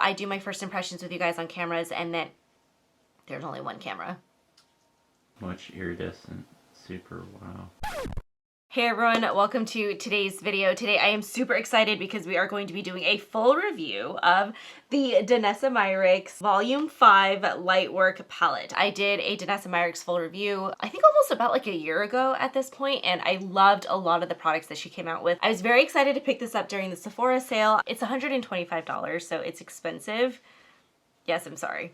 I do my first impressions with you guys on cameras, and then there's only one camera. Much iridescent, super wow. Hey everyone, welcome to today's video. Today I am super excited because we are going to be doing a full review of the DANESSA MYRICKS Volume 5 Lightwork palette. I did a DANESSA MYRICKS full review, I think almost about like a year ago at this point, and I loved a lot of the products that she came out with. I was very excited to pick this up during the Sephora sale. It's $125, so it's expensive. Yes, I'm sorry.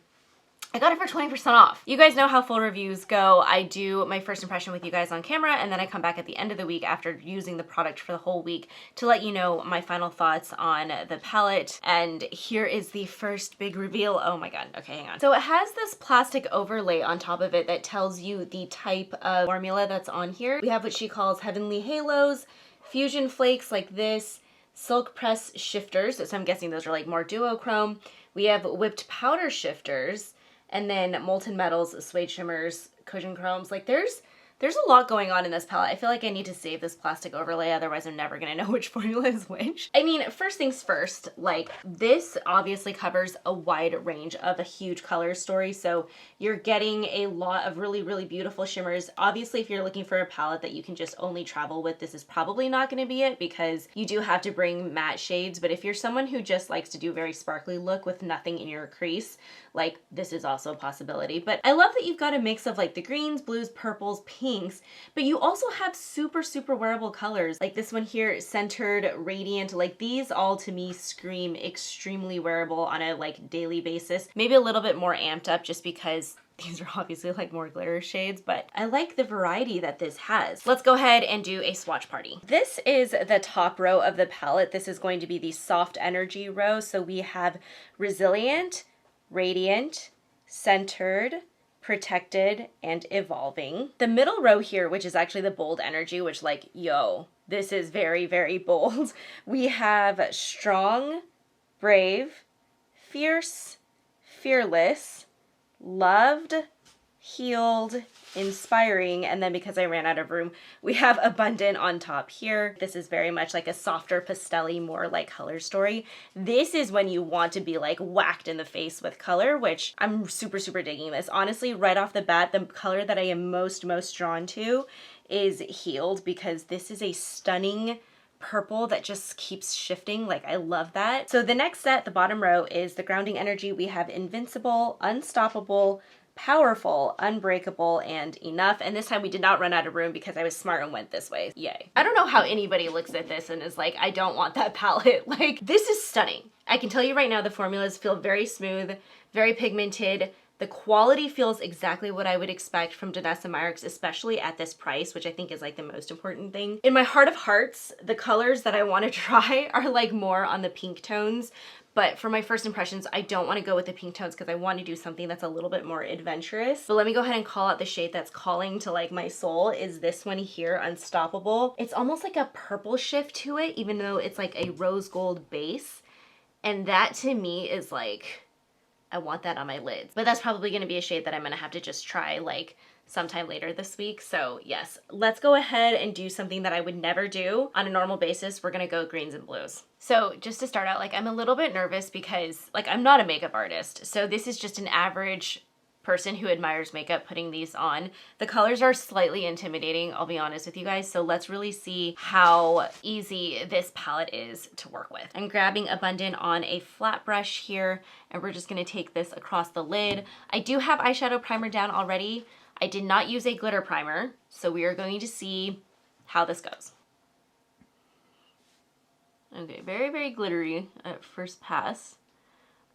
I got it for 20% off. You guys know how full reviews go. I do my first impression with you guys on camera, and then I come back at the end of the week after using the product for the whole week to let you know my final thoughts on the palette. And here is the first big reveal. Oh my god, okay, hang on. So it has this plastic overlay on top of it that tells you the type of formula that's on here. We have what she calls Heavenly Halos, Fusion Flakes like this, Silk Press Shifters, so I'm guessing those are like more duochrome. We have Whipped Powder Shifters, and then Molten Metals, Suede Shimmers, Cushion Chromes. Like there's a lot going on in this palette. I feel like I need to save this plastic overlay, otherwise I'm never gonna know which formula is which. I mean, first things first, like this obviously covers a wide range of a huge color story, so you're getting a lot of really, really beautiful shimmers. Obviously, if you're looking for a palette that you can just only travel with, this is probably not gonna be it because you do have to bring matte shades, but if you're someone who just likes to do a very sparkly look with nothing in your crease, like this is also a possibility. But I love that you've got a mix of like the greens, blues, purples, pinks, but you also have super, super wearable colors. Like this one here, Centered, Radiant, like these all to me scream extremely wearable on a like daily basis. Maybe a little bit more amped up just because these are obviously like more glitter shades, but I like the variety that this has. Let's go ahead and do a swatch party. This is the top row of the palette. This is going to be the soft energy row. So we have Resilient, Radiant, Centered, Protected, and Evolving. The middle row here, which is actually the bold energy, which like, yo, this is very, very bold. We have Strong, Brave, Fierce, Fearless, Loved, Healed, Inspiring, and then because I ran out of room, we have Abundant on top here. This is very much like a softer pastel-y, more like color story. This is when you want to be like whacked in the face with color, which I'm super, super digging this. Honestly, right off the bat, the color that I am most drawn to is Healed, because this is a stunning purple that just keeps shifting. Like I love that. So the next set, the bottom row, is the grounding energy. We have Invincible, Unstoppable, Powerful, Unbreakable, and Enough. And this time we did not run out of room because I was smart and went this way. Yay. I don't know how anybody looks at this and is like, I don't want that palette. Like, this is stunning. I can tell you right now, the formulas feel very smooth, very pigmented. The quality feels exactly what I would expect from DANESSA MYRICKS, especially at this price, which I think is like the most important thing. In my heart of hearts, the colors that I want to try are like more on the pink tones. But for my first impressions, I don't want to go with the pink tones because I want to do something that's a little bit more adventurous. But let me go ahead and call out the shade that's calling to like my soul is this one here, Unstoppable. It's almost like a purple shift to it, even though it's like a rose gold base. And that to me is like, I want that on my lids. But that's probably going to be a shade that I'm going to have to just try like sometime later this week. So yes, let's go ahead and do something that I would never do on a normal basis. We're gonna go greens and blues. So just to start out, like I'm a little bit nervous because like I'm not a makeup artist. So this is just an average person who admires makeup putting these on. The colors are slightly intimidating, I'll be honest with you guys. So let's really see how easy this palette is to work with. I'm grabbing Abundant on a flat brush here, and we're just gonna take this across the lid. I do have eyeshadow primer down already. I did not use a glitter primer, so we are going to see how this goes. Okay, very, very glittery at first pass.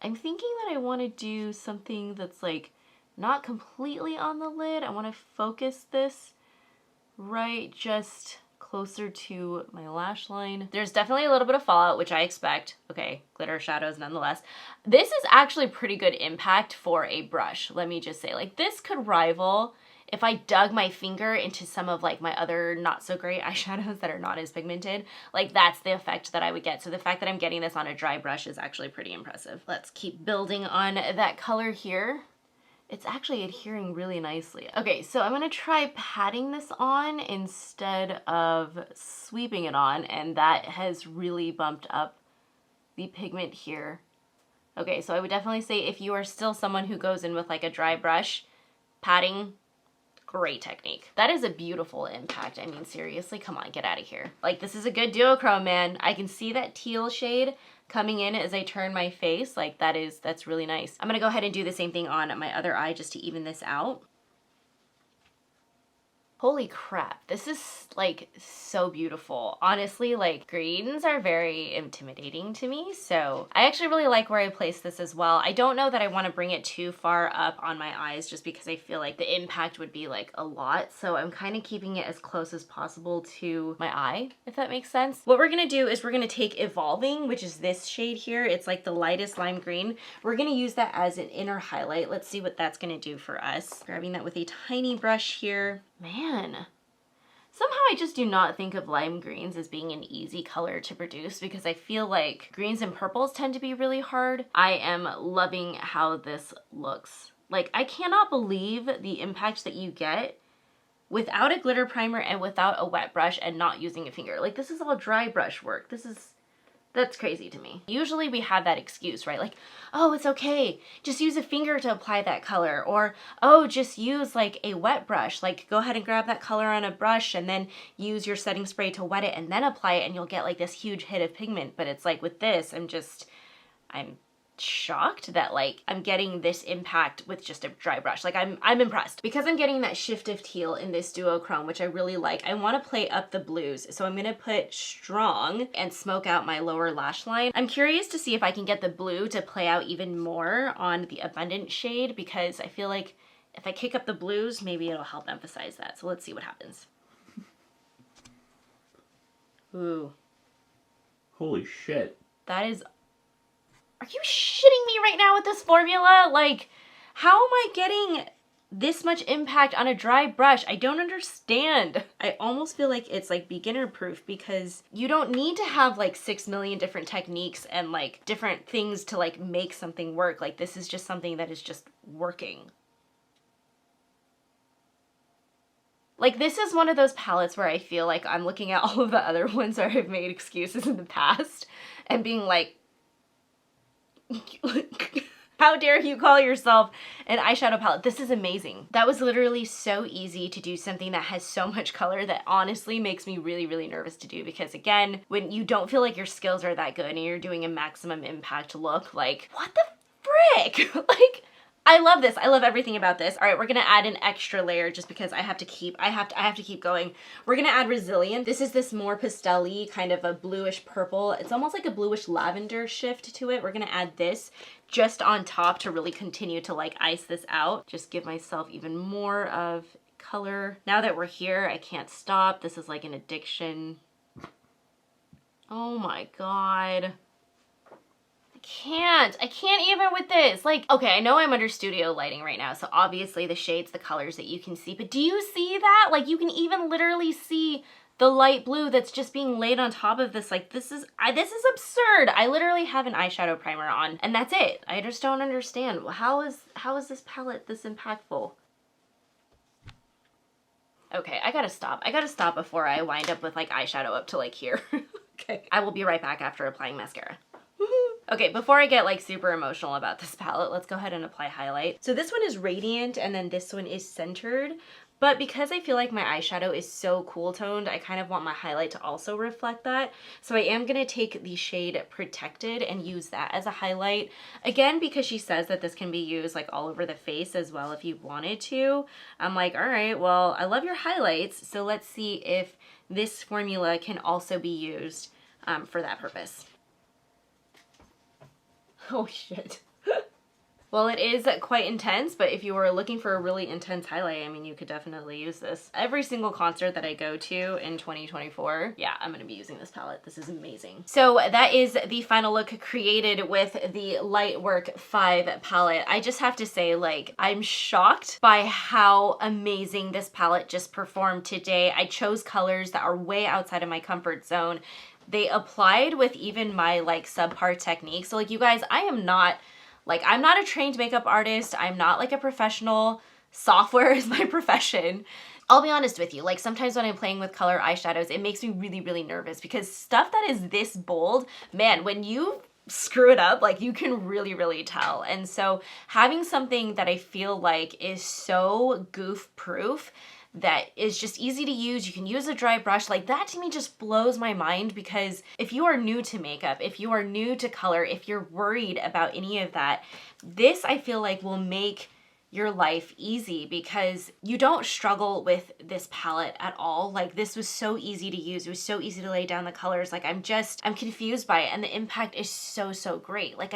I'm thinking that I want to do something that's like not completely on the lid. I want to focus this right just closer to my lash line. There's definitely a little bit of fallout, which I expect. Okay, glitter shadows nonetheless. This is actually pretty good impact for a brush. Let me just say, like this could rival if I dug my finger into some of like my other not so great eyeshadows that are not as pigmented. Like that's the effect that I would get. So the fact that I'm getting this on a dry brush is actually pretty impressive. Let's keep building on that color here. It's actually adhering really nicely. Okay, so I'm gonna try patting this on instead of sweeping it on, and that has really bumped up the pigment here Okay, so I would definitely say if you are still someone who goes in with like a dry brush, patting, great technique. That is a beautiful impact. I mean, seriously, come on, get out of here. Like, this is a good duochrome, man. I can see that teal shade coming in as I turn my face. Like, that's really nice. I'm gonna go ahead and do the same thing on my other eye just to even this out. Holy crap, this is like so beautiful. Honestly, like greens are very intimidating to me, so I actually really like where I placed this as well. I don't know that I want to bring it too far up on my eyes just because I feel like the impact would be like a lot, so I'm kind of keeping it as close as possible to my eye, if that makes sense. What we're gonna do is we're gonna take Evolving, which is this shade here. It's like the lightest lime green. We're gonna use that as an inner highlight. Let's see what that's gonna do for us. Grabbing that with a tiny brush here. Man, somehow I just do not think of lime greens as being an easy color to produce because I feel like greens and purples tend to be really hard. I am loving how this looks. Like, I cannot believe the impact that you get without a glitter primer and without a wet brush and not using a finger. Like, this is all dry brush work. That's crazy to me. Usually we have that excuse, right? Like, oh, it's okay. Just use a finger to apply that color. Or, oh, just use like a wet brush. Like, go ahead and grab that color on a brush and then use your setting spray to wet it and then apply it and you'll get like this huge hit of pigment. But it's like with this, I'm shocked that like I'm getting this impact with just a dry brush. Like I'm impressed. Because I'm getting that shift of teal in this duochrome, which I really like, I want to play up the blues. So I'm going to put Strong and smoke out my lower lash line. I'm curious to see if I can get the blue to play out even more on the Abundant shade because I feel like if I kick up the blues, maybe it'll help emphasize that. So let's see what happens. Ooh. Holy shit. That is... Are you shitting me right now with this formula? Like, how am I getting this much impact on a dry brush? I don't understand. I almost feel like it's like beginner proof because you don't need to have like 6 million different techniques and like different things to like make something work. Like, this is just something that is just working. Like, this is one of those palettes where I feel like I'm looking at all of the other ones where I've made excuses in the past and being like, how dare you call yourself an eyeshadow palette? This is amazing. That was literally so easy to do something that has so much color that honestly makes me really, really nervous to do because again, when you don't feel like your skills are that good and you're doing a maximum impact look, like, what the frick? Like, I love this. I love everything about this. All right, we're gonna add an extra layer just because I have to keep going. We're gonna add Resilient. This is this more pastel-y, kind of a bluish purple. It's almost like a bluish lavender shift to it. We're gonna add this just on top to really continue to like ice this out. Just give myself even more of color. Now that we're here, I can't stop. This is like an addiction. Oh my God. I can't even with this. Like, okay, I know I'm under studio lighting right now, so obviously the shades, the colors that you can see, but do you see that? Like, you can even literally see the light blue that's just being laid on top of this. Like, this is absurd. I literally have an eyeshadow primer on, and that's it. I just don't understand. How is this palette this impactful? Okay, I gotta stop. I gotta stop before I wind up with like eyeshadow up to like here. Okay, I will be right back after applying mascara. Okay, before I get like super emotional about this palette, let's go ahead and apply highlight. So this one is Radiant and then this one is Centered. But because I feel like my eyeshadow is so cool toned, I kind of want my highlight to also reflect that. So I am gonna take the shade Protected and use that as a highlight. Again, because she says that this can be used like all over the face as well if you wanted to. I'm like, all right, well, I love your highlights. So let's see if this formula can also be used for that purpose. Oh shit. Well, it is quite intense, but if you were looking for a really intense highlight, I mean, you could definitely use this. Every single concert that I go to in 2024, yeah, I'm gonna be using this palette. This is amazing. So that is the final look created with the Lightwork 5 palette. I just have to say, like, I'm shocked by how amazing this palette just performed today. I chose colors that are way outside of my comfort zone. They applied with even my like subpar technique. So like, you guys, I'm not a trained makeup artist. I'm not like a professional. Software is my profession. I'll be honest with you, like sometimes when I'm playing with color eyeshadows, it makes me really, really nervous because stuff that is this bold, man, when you screw it up, like you can really tell. And so having something that I feel like is so goof proof, that is just easy to use, you can use a dry brush, like that to me just blows my mind, because if you are new to makeup, if you are new to color, if you're worried about any of that, this I feel like will make your life easy, because you don't struggle with this palette at all. Like this was so easy to use. It was so easy to lay down the colors. Like I'm confused by it, and the impact is so great. Like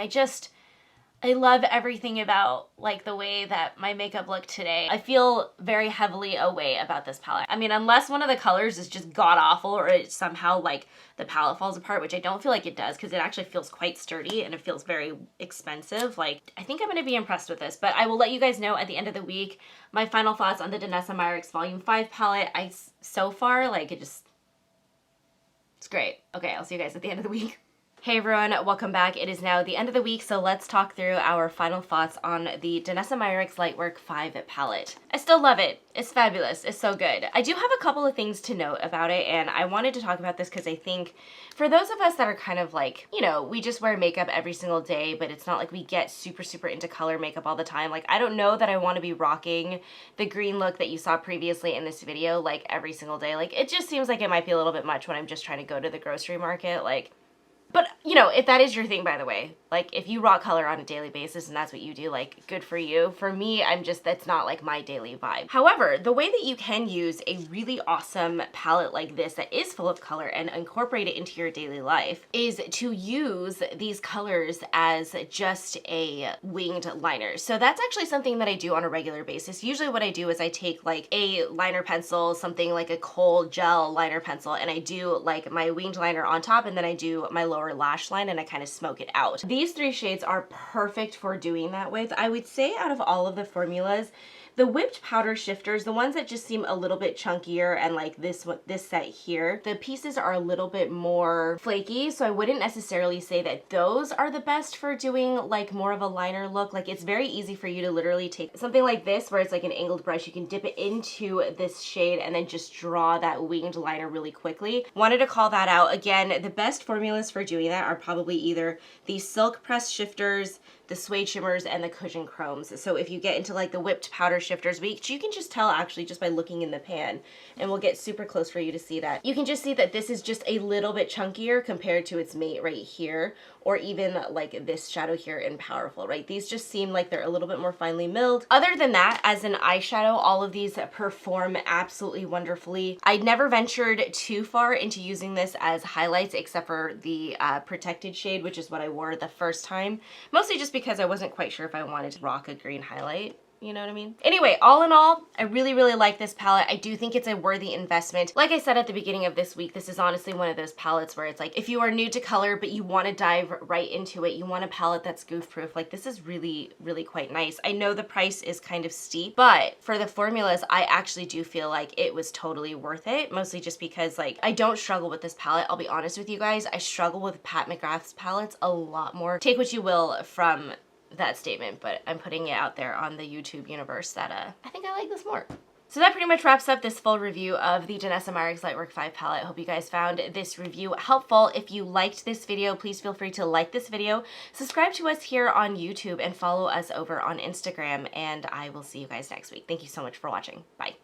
I love everything about like the way that my makeup looked today. I feel very heavily away about this palette. I mean, unless one of the colors is just god awful, or it somehow like the palette falls apart, which I don't feel like it does, because it actually feels quite sturdy and it feels very expensive. Like I think I'm gonna be impressed with this, but I will let you guys know at the end of the week my final thoughts on the Danessa Myricks Volume 5 palette. So far, like it's great. Okay, I'll see you guys at the end of the week. Hey everyone, welcome back. It is now the end of the week, so let's talk through our final thoughts on the Danessa Myricks Lightwork 5 palette. I still love it. It's fabulous. It's so good. I do have a couple of things to note about it, and I wanted to talk about this because I think for those of us that are kind of like, you know, we just wear makeup every single day, but it's not like we get super into color makeup all the time. Like, I don't know that I want to be rocking the green look that you saw previously in this video, like every single day. Like, it just seems like it might be a little bit much when I'm just trying to go to the grocery market, like. But, you know, if that is your thing, by the way, like, if you rock color on a daily basis and that's what you do, like, good for you. For me, that's not, like, my daily vibe. However, the way that you can use a really awesome palette like this that is full of color and incorporate it into your daily life is to use these colors as just a winged liner. So that's actually something that I do on a regular basis. Usually what I do is I take, like, a liner pencil, something like a kohl gel liner pencil, and I do, like, my winged liner on top, and then I do my lower lash line and I kind of smoke it out. These three shades are perfect for doing that with. I would say out of all of the formulas, the whipped powder shifters, the ones that just seem a little bit chunkier, and like this set here, the pieces are a little bit more flaky, so I wouldn't necessarily say that those are the best for doing like more of a liner look. Like it's very easy for you to literally take something like this where it's like an angled brush, you can dip it into this shade and then just draw that winged liner really quickly. Wanted to call that out. Again, the best formulas for doing that are probably either the silk press shifters, the suede shimmers, and the cushion chromes. So if you get into like the whipped powder shifters, which you can just tell actually just by looking in the pan, and we'll get super close for you to see that. You can just see that this is just a little bit chunkier compared to its mate right here, or even like this shadow here in Powerful, right? These just seem like they're a little bit more finely milled. Other than that, as an eyeshadow, all of these perform absolutely wonderfully. I never ventured too far into using this as highlights except for the protected shade, which is what I wore the first time, mostly just because I wasn't quite sure if I wanted to rock a green highlight. You know what I mean? Anyway, all in all, I really like this palette. I do think it's a worthy investment. Like I said at the beginning of this week, this is honestly one of those palettes where it's like, if you are new to color, but you want to dive right into it, you want a palette that's goof proof, like this is really quite nice. I know the price is kind of steep, but for the formulas, I actually do feel like it was totally worth it, mostly just because like, I don't struggle with this palette. I'll be honest with you guys. I struggle with Pat McGrath's palettes a lot more. Take what you will from that statement, but I'm putting it out there on the YouTube universe that I think I like this more. So that pretty much wraps up this full review of the Danessa Myricks Lightwork 5 palette. Hope you guys found this review helpful. If you liked this video, please feel free to like this video, subscribe to us here on YouTube, and follow us over on Instagram, and I will see you guys next week. Thank you so much for watching. Bye.